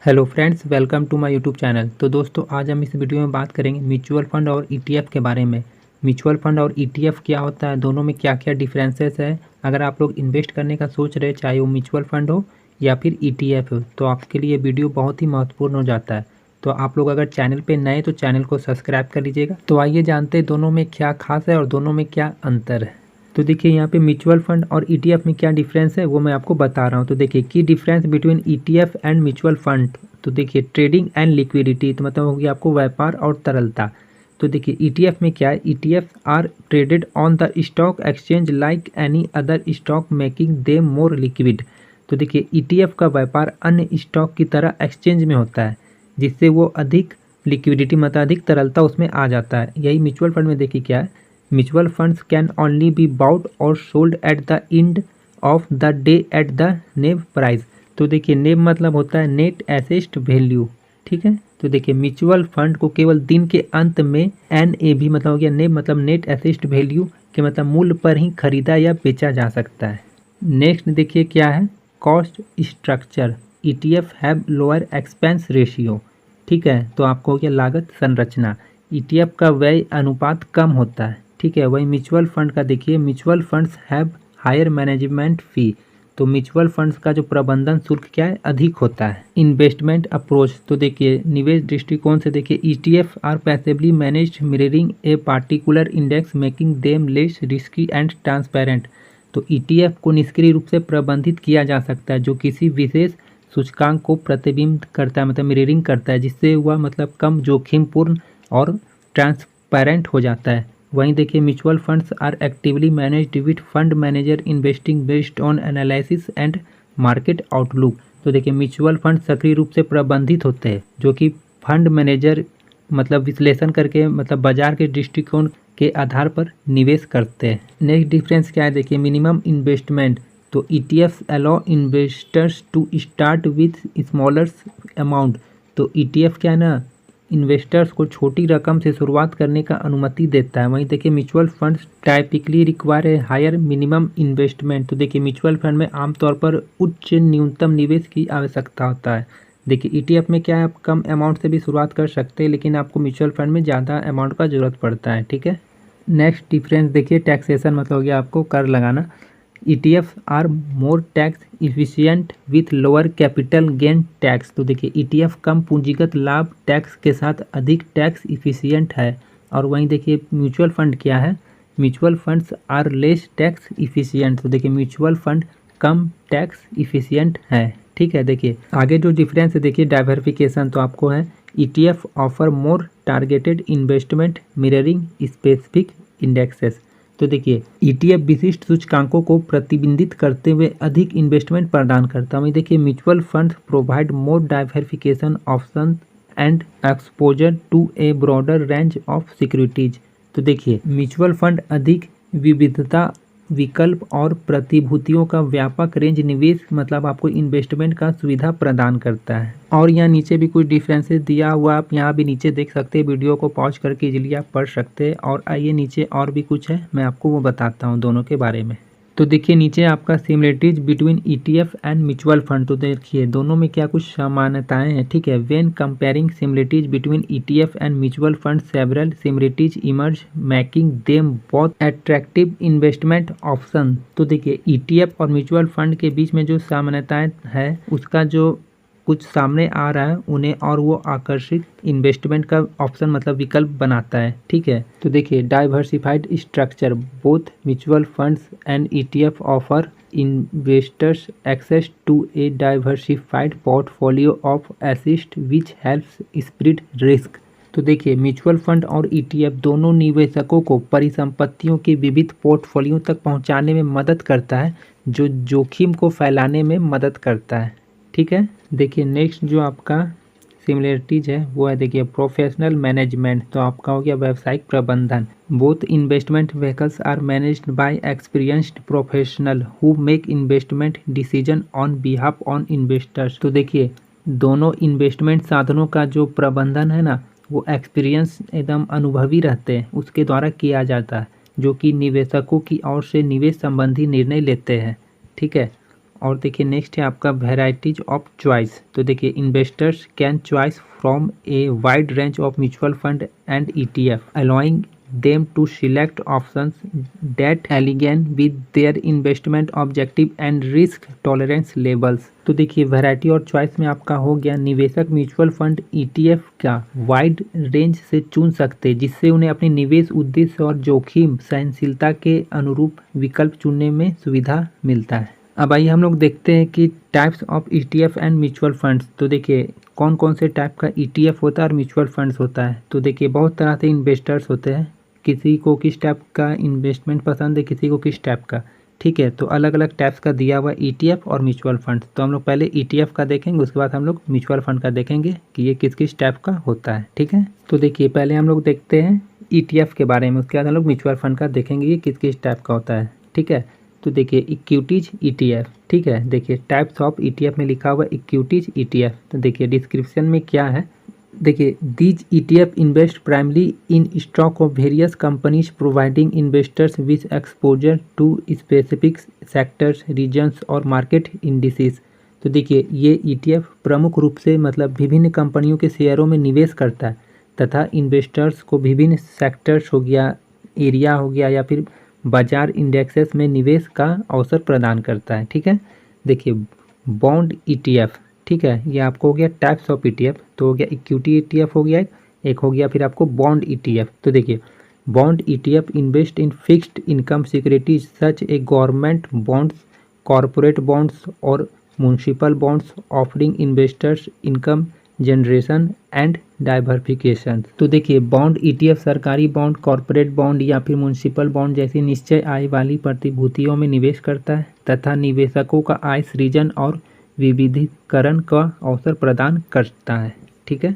Hello friends, welcome to my YouTube channel. तो दोस्तों, आज हम इस वीडियो में बात करेंगे म्यूचुअल फंड और ईटीएफ के बारे में। म्यूचुअल फंड और ईटीएफ क्या होता है, दोनों में क्या क्या डिफरेंसेस है। अगर आप लोग इन्वेस्ट करने का सोच रहे हैं, चाहे वो म्यूचुअल फंड हो या फिर ईटीएफ हो, तो आपके लिए वीडियो बहुत ही महत्वपूर्ण हो जाता है। तो आप लोग अगर चैनल पर नए तो चैनल को सब्सक्राइब कर लीजिएगा। तो आइए जानते हैं दोनों में क्या खास है और दोनों में क्या अंतर है। तो देखिए, यहाँ पे म्यूचुअल फंड और ईटीएफ में क्या डिफरेंस है वो मैं आपको बता रहा हूँ। तो देखिए, की difference between ETF and mutual fund. तो देखिए, ट्रेडिंग एंड लिक्विडिटी, तो मतलब होगी आपको व्यापार और तरलता। तो देखिए, ईटीएफ में क्या है, ETF are traded on the stock exchange like any other stock, making them more liquid. तो देखिए, ईटीएफ का व्यापार अन्य स्टॉक की तरह एक्सचेंज में होता है, जिससे वो अधिक लिक्विडिटी मतलब अधिक तरलता उसमें आ जाता है। यही म्यूचुअल फंड में देखिए क्या है, mutual funds can only be bought और sold at the end of the day at the NAV price. तो देखिए, नेव मतलब होता है नेट एसेट वैल्यू, ठीक है। तो देखिए, म्यूचुअल फंड को केवल दिन के अंत में एनएवी मतलब हो गया नेव मतलब नेट एसेट वैल्यू के मतलब मूल्य पर ही खरीदा या बेचा जा सकता है। नेक्स्ट देखिए क्या है, cost structure. ETF have lower expense ratio, ठीक है। तो आपको हो गया लागत संरचना, ईटीएफ का व्यय अनुपात कम होता है, ठीक है। वही म्यूचुअल फंड का देखिए, mutual funds have higher management fee. तो म्यूचुअल फंड्स का जो प्रबंधन शुल्क क्या है, अधिक होता है। इन्वेस्टमेंट अप्रोच, तो देखिए निवेश दृष्टिकोण से देखिए, ETF are passively managed mirroring a particular index making them less risky and transparent. तो ईटीएफ को निष्क्रिय रूप से प्रबंधित किया जा सकता है, जो किसी विशेष सूचकांक को प्रतिबिंब करता है मतलब मिररिंग करता है, जिससे वह मतलब कम जोखिमपूर्ण और ट्रांसपेरेंट हो जाता है। वहीं देखिए, mutual funds are actively managed with fund manager investing based on analysis and market outlook. तो देखिए, म्यूचुअल फंड सक्रिय रूप से प्रबंधित होते हैं, जो कि फंड मैनेजर मतलब विश्लेषण करके मतलब बाजार के दृष्टिकोण के आधार पर निवेश करते हैं। नेक्स्ट डिफरेंस क्या है, देखिए मिनिमम इन्वेस्टमेंट। तो ETF allow investors to start with smaller amount. तो ईटीएफ क्या है ना, इन्वेस्टर्स को छोटी रकम से शुरुआत करने का अनुमति देता है। वहीं देखिए, म्यूचुअल फंड्स टाइपिकली रिक्वायर है हायर मिनिमम इन्वेस्टमेंट। तो देखिए, म्यूचुअल फंड में आमतौर पर उच्च न्यूनतम निवेश की आवश्यकता होता है। देखिए, ईटीएफ में क्या है, आप कम अमाउंट से भी शुरुआत कर सकते हैं, लेकिन आपको म्यूचुअल फंड में ज़्यादा अमाउंट का जरूरत पड़ता है, ठीक है। नेक्स्ट डिफरेंस देखिए, टैक्सेशन मतलब हो गया आपको कर लगाना। ETF are more tax efficient with lower capital gain tax. तो देखिए, ईटीएफ कम पूंजीगत लाभ टैक्स के साथ अधिक टैक्स इफिशिएंट है। और वहीं देखिए, म्यूचुअल फंड क्या है, mutual funds are less tax efficient. तो देखिए, म्यूचुअल फंड कम टैक्स इफिशिएंट है, ठीक है। देखिए आगे जो डिफरेंस है, देखिए डाइवर्सिफिकेशन। तो आपको है ETF offer more targeted investment mirroring specific indexes. तो देखिए, ईटीएफ विशिष्ट सूचकांकों को प्रतिबिंबित करते हुए अधिक इन्वेस्टमेंट प्रदान करता है। देखिए, mutual fund provide more diversification option and exposure to a broader range of securities. तो देखिए, म्यूचुअल फंड अधिक विविधता, विकल्प और प्रतिभूतियों का व्यापक रेंज निवेश मतलब आपको इन्वेस्टमेंट का सुविधा प्रदान करता है। और यहाँ नीचे भी कुछ डिफरेंसेस दिया हुआ, आप यहाँ भी नीचे देख सकते हैं। वीडियो को पॉज करके इजीली आप पढ़ सकते हैं। और आइए नीचे और भी कुछ है, मैं आपको वो बताता हूँ दोनों के बारे में। तो देखिए, नीचे आपका similarities between ETF and mutual fund. तो देखिए, दोनों में क्या कुछ समानताएं हैं, ठीक है। When comparing similarities between ETF and mutual fund, several similarities emerge making them both attractive investment option. तो देखिए, ईटीएफ और म्यूचुअल फंड के बीच में जो समानताएं है, उसका जो कुछ सामने आ रहा है उन्हें और वो आकर्षित इन्वेस्टमेंट का ऑप्शन मतलब विकल्प बनाता है, ठीक है। तो देखिए, diversified structure, both mutual funds and ETF offer investors access to a diversified portfolio of assets which helps spread risk. तो देखिए, म्यूचुअल फंड और ईटीएफ दोनों निवेशकों को परिसंपत्तियों के विविध पोर्टफोलियो तक पहुंचाने में मदद करता है, जो जोखिम को फैलाने में मदद करता है, ठीक है। देखिए, नेक्स्ट जो आपका सिमिलरिटीज है वो है, देखिए प्रोफेशनल मैनेजमेंट। तो आपका हो गया व्यावसायिक प्रबंधन। Both investment vehicles are managed by experienced professional who make investment decision on behalf on investors. तो देखिए, दोनों इन्वेस्टमेंट साधनों का जो प्रबंधन है ना, वो एक्सपीरियंस एकदम अनुभवी रहते हैं, उसके द्वारा किया जाता है, जो कि निवेशकों की ओर से निवेश संबंधी निर्णय लेते हैं, ठीक है। और देखिए नेक्स्ट है आपका वेराइटीज ऑफ चॉइस। तो देखिए investors can choice from a wide range of mutual fund and ETF allowing them to select options that align with their investment objective and risk tolerance levels। तो देखिए variety और choice में आपका हो गया निवेशक म्यूचुअल फंड ETF का wide range से चुन सकते हैं, जिससे उन्हें अपने निवेश उद्देश्य और जोखिम सहनशीलता के अनुरूप विकल्प चुनने में सुविधा मिलता है। अब आइए हम लोग देखते हैं कि types of ETF and mutual funds. तो देखिए कौन कौन से टाइप का ETF होता है और म्यूचुअल फंड्स होता है। तो देखिए बहुत तरह से इन्वेस्टर्स होते हैं, किसी को किस टाइप का इन्वेस्टमेंट पसंद है, किसी को किस टाइप का, ठीक है। तो अलग अलग टाइप्स का दिया हुआ ETF और म्यूचुअल फंड्स। तो हम लोग पहले ETF का देखेंगे, उसके बाद हम लोग म्यूचुअल फंड का देखेंगे कि ये किस किस टाइप का होता है, ठीक है। तो देखिए पहले हम लोग देखते हैं ETF के बारे में, उसके बाद हम लोग म्यूचुअल फंड का देखेंगे ये किस किस टाइप का होता है, ठीक है। तो देखिए इक्विटीज ETF, ठीक है। देखिए टाइप्स ऑफ ETF में लिखा हुआ इक्विटीज ETF। तो देखिए डिस्क्रिप्शन में क्या है, देखिए these ETF invest primarily in stock of various companies providing investors with exposure to specific sectors regions और मार्केट इंडिसेस। तो देखिए ये ETF प्रमुख रूप से मतलब विभिन्न कंपनियों के शेयरों में निवेश करता है तथा इन्वेस्टर्स को विभिन्न सेक्टर्स हो गया, एरिया हो गया या फिर बाजार इंडेक्सेस में निवेश का अवसर प्रदान करता है, ठीक है। देखिए बॉन्ड ETF, ठीक है, ये आपको हो गया टाइप्स ऑफ ETF। तो हो गया इक्विटी ETF हो गया एक हो गया फिर आपको बॉन्ड ETF। तो देखिए bond ETF invest in fixed income securities such a government bonds, corporate bonds और municipal bonds offering investors income generation and diversification. तो देखिए बॉन्ड ETF सरकारी बॉन्ड, कॉरपोरेट बॉन्ड या फिर म्यूनिसिपल बॉन्ड जैसी निश्चय आय वाली प्रतिभूतियों में निवेश करता है तथा निवेशकों का आय सृजन और विविधीकरण का अवसर प्रदान करता है, ठीक है।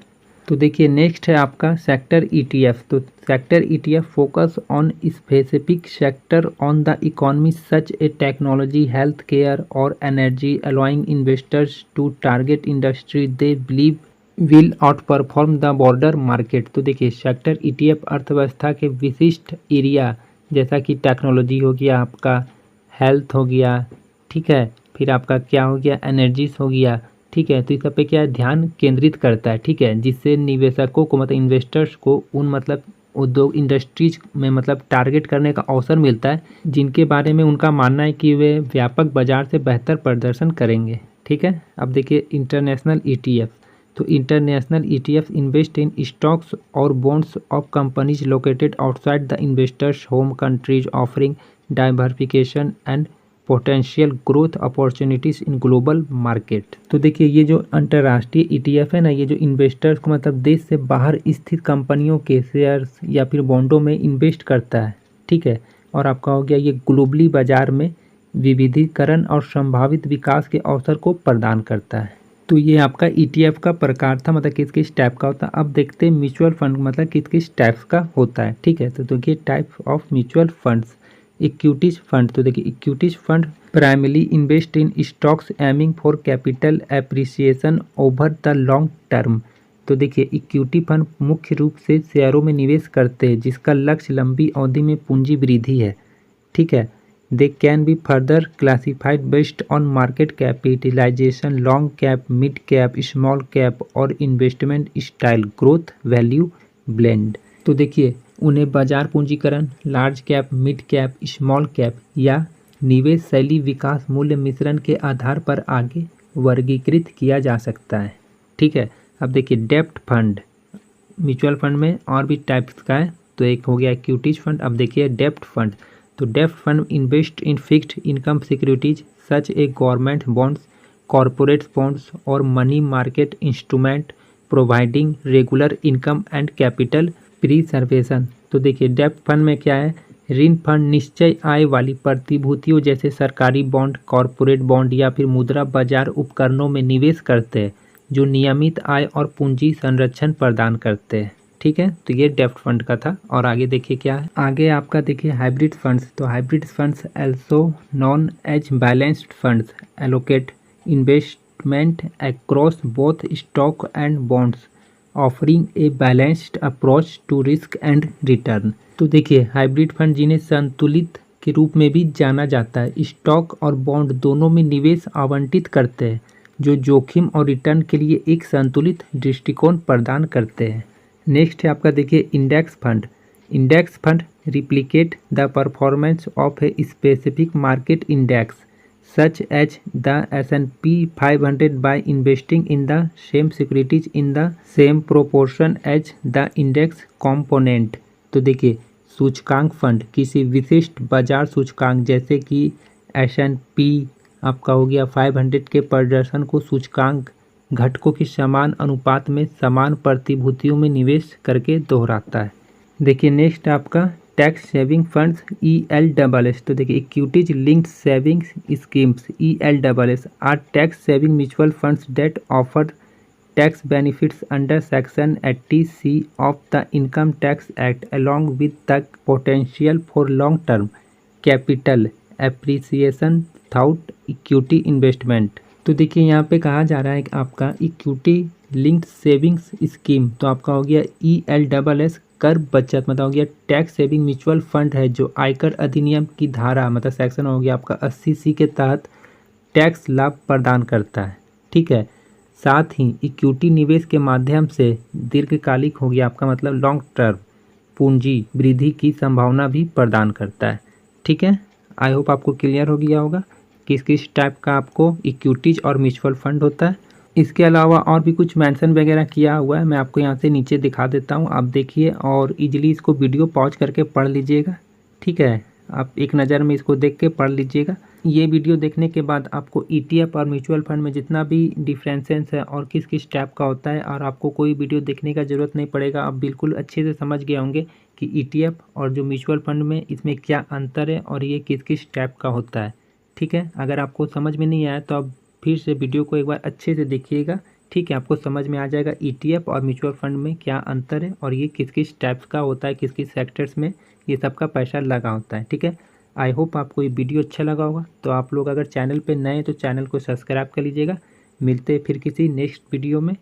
तो देखिए नेक्स्ट है आपका सेक्टर ETF। तो sector ETF focus on specific sector on the economy such a technology, health care और energy allowing investors to target industry they believe will outperform the broader market. तो देखिए sector ETF अर्थव्यवस्था के विशिष्ट area जैसा कि technology हो गया, आपका हेल्थ हो गया, ठीक है, फिर आपका क्या हो गया एनर्जीज हो गया, ठीक है। तो इस सब पे क्या ध्यान केंद्रित करता है, ठीक है, जिससे निवेशकों को मतलब इन्वेस्टर्स को उन मतलब उद्योग इंडस्ट्रीज में मतलब टारगेट करने का अवसर मिलता है जिनके बारे में उनका मानना है कि वे व्यापक बाजार से बेहतर प्रदर्शन करेंगे, ठीक है। अब देखिए इंटरनेशनल ETF। तो international ETF invest in stocks और bonds of companies located outside the investors home countries offering diversification and potential growth opportunities in global market. तो देखिए ये जो अंतर्राष्ट्रीय ETF है ना, ये जो इन्वेस्टर्स को मतलब देश से बाहर स्थित कंपनियों के शेयर्स या फिर बॉन्डों में इन्वेस्ट करता है, ठीक है। और आपका हो गया ये ग्लोबली बाजार में विविधीकरण और संभावित विकास के अवसर को प्रदान करता है। तो ये आपका ETF का प्रकार था, मतलब किस किस टाइप का होता है। अब देखते हैं म्यूचुअल फंड मतलब किस किस टाइप्स का होता है, ठीक है। तो देखिए type of mutual funds. Equities fund. तो देखिए equities fund primary invest in stocks aiming for capital appreciation over the long term. तो देखिए इक्विटी फंड मुख्य रूप से शेयरों में निवेश करते हैं जिसका लक्ष्य लंबी अवधि में पूंजी वृद्धि है, ठीक है। They can be further classified based on market capitalization, long cap, mid cap, small cap और investment style, growth value blend. तो देखिए उन्हें बाजार पूंजीकरण, large cap, mid cap, small cap या निवेश शैली विकास मूल्य मिश्रण के आधार पर आगे वर्गीकृत किया जा सकता है, ठीक है। अब देखिए डेब्ट फंड। म्यूचुअल फंड में और भी टाइप्स का है, तो एक हो गया इक्विटीज फंड। अब देखिए डेब्ट फंड। तो डेब्ट fund invest in fixed income securities such a government bonds, corporate bonds और money market instrument providing regular income and capital preservation. तो देखिए डेब्ट फंड में क्या है, ऋण फंड निश्चय आय वाली प्रतिभूतियों जैसे सरकारी बॉन्ड, कॉरपोरेट बॉन्ड या फिर मुद्रा बाजार उपकरणों में निवेश करते हैं जो नियमित आय और पूंजी संरक्षण प्रदान करते हैं, ठीक है। तो ये डेब्ट फंड का था। और आगे देखिए क्या है, आगे आपका देखिए हाइब्रिड फंड्स। तो hybrid funds also known as balanced funds allocate investment across both stock and bonds offering a balanced approach to risk and return. तो देखिए हाइब्रिड फंड जिन्हें संतुलित के रूप में भी जाना जाता है। स्टॉक और बॉन्ड दोनों में निवेश आवंटित करते हैं, जो जोखिम और रिटर्न के लिए एक संतुलित दृष्टिकोण प्रदान करते हैं। नेक्स्ट है आपका देखिए index fund. Index fund replicate the performance of a specific market index such as the S&P 500 by investing in the same securities in the same proportion as the index component। तो देखिए सूचकांक fund किसी विशिष्ट बाजार सूचकांक जैसे कि S&P आपका हो गया 500 के प्रदर्शन को सूचकांक घटकों के समान अनुपात में समान प्रतिभूतियों में निवेश करके दोहराता है। देखिए नेक्स्ट आपका टैक्स सेविंग फंड्स ELSS। तो देखिए equities linked savings schemes ELSS are tax saving mutual funds that offer tax benefits under section 80C of the income tax act along with the potential for long term capital appreciation throughout equity investment. तो देखिए यहाँ पे कहा जा रहा है कि आपका इक्विटी लिंक्ड सेविंग्स स्कीम तो आपका हो गया ELSS कर बचत मतलब हो गया टैक्स सेविंग म्यूचुअल फंड है जो आयकर अधिनियम की धारा मतलब सेक्शन हो गया आपका 80C के तहत टैक्स लाभ प्रदान करता है। ठीक है, साथ ही इक्विटी निवेश के माध्यम से दीर्घकालिक हो गया आपका मतलब लॉन्ग टर्म पूंजी वृद्धि की संभावना भी प्रदान करता है। ठीक है, आई होप आपको क्लियर हो गया होगा किस किस टाइप का आपको इक्विटीज और म्यूचुअल फंड होता है। इसके अलावा और भी कुछ मेंशन वगैरह किया हुआ है, मैं आपको यहाँ से नीचे दिखा देता हूँ, आप देखिए और इजीली इसको वीडियो पॉज करके पढ़ लीजिएगा। ठीक है, आप एक नज़र में इसको देख के पढ़ लीजिएगा। ये वीडियो देखने के बाद आपको ETF और म्यूचुअल फंड में जितना भी डिफरेंसेस है और किस किस टाइप का होता है और आपको कोई वीडियो देखने का ज़रूरत नहीं पड़ेगा। आप बिल्कुल अच्छे से समझ गए होंगे कि ETF और जो म्यूचुअल फंड में इसमें क्या अंतर है और ये किस किस टाइप का होता है। ठीक है, अगर आपको समझ में नहीं आया तो आप फिर से वीडियो को एक बार अच्छे से देखिएगा। ठीक है, आपको समझ में आ जाएगा ETF और म्यूचुअल फंड में क्या अंतर है और ये किस किस टाइप्स का होता है, किस किस सेक्टर्स में ये सब का पैसा लगा होता है। ठीक है, आई होप आपको ये वीडियो अच्छा लगा होगा। तो आप लोग अगर चैनल पे नए हैं तो चैनल को सब्सक्राइब कर लीजिएगा। मिलते हैं फिर किसी नेक्स्ट वीडियो में।